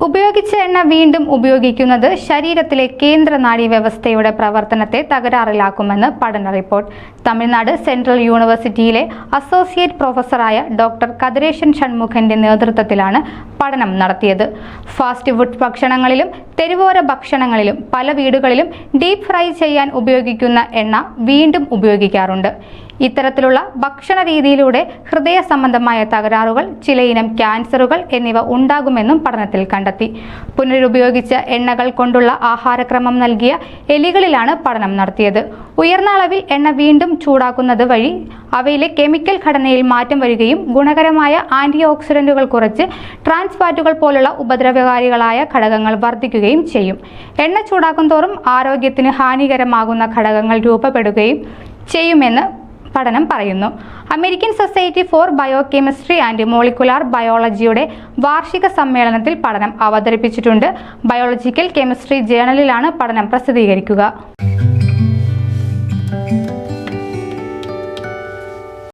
ഉപയോഗിച്ച എണ്ണ വീണ്ടും ഉപയോഗിക്കുന്നത് ശരീരത്തിലെ കേന്ദ്ര നാഡീവ്യവസ്ഥയുടെ പ്രവർത്തനത്തെ തകരാറിലാക്കുമെന്ന് പഠന റിപ്പോർട്ട്. തമിഴ്നാട് സെൻട്രൽ യൂണിവേഴ്സിറ്റിയിലെ അസോസിയേറ്റ് പ്രൊഫസറായ ഡോക്ടർ കതിരേശൻ ഷൺമുഖന്റെ നേതൃത്വത്തിലാണ് പഠനം നടത്തിയത്. ഫാസ്റ്റ് ഫുഡ് ഭക്ഷണങ്ങളിലും തെരുവോര ഭക്ഷണങ്ങളിലും പല വീടുകളിലും ഡീപ് ഫ്രൈ ചെയ്യാൻ ഉപയോഗിക്കുന്ന എണ്ണ വീണ്ടും ഉപയോഗിക്കാറുണ്ട്. ഇത്തരത്തിലുള്ള ഭക്ഷണ രീതിയിലൂടെ ഹൃദയ സംബന്ധമായ തകരാറുകൾ, ചിലയിനം ക്യാൻസറുകൾ എന്നിവ ഉണ്ടാകുമെന്നും പഠനത്തിൽ കണ്ടെത്തി. പുനരുപയോഗിച്ച എണ്ണകൾ കൊണ്ടുള്ള ആഹാരക്രമം നൽകിയ എലികളിലാണ് പഠനം നടത്തിയത്. ഉയർന്ന അളവിൽ എണ്ണ വീണ്ടും ചൂടാക്കുന്നത് വഴി അവയിലെ കെമിക്കൽ ഘടനയിൽ മാറ്റം വരികയും ഗുണകരമായ ആന്റി ഓക്സിഡന്റുകൾ കുറച്ച് ട്രാൻസ് ഫാറ്റുകൾ പോലുള്ള ഉപദ്രവകാരികളായ ഘടകങ്ങൾ വർദ്ധിക്കുകയും ചെയ്യും. എണ്ണ ചൂടാക്കും തോറും ആരോഗ്യത്തിന് ഹാനികരമാകുന്ന ഘടകങ്ങൾ രൂപപ്പെടുകയും ചെയ്യുമെന്ന് പഠനം പറയുന്നു. American society for biochemistry and molecular ബയോളജിയുടെ വാർഷിക സമ്മേളനത്തിൽ പഠനം അവതരിപ്പിച്ചിട്ടുണ്ട്. ബയോളജിക്കൽ കെമിസ്ട്രി ജേണലിലാണ് പഠനം പ്രസിദ്ധീകരിക്കുക.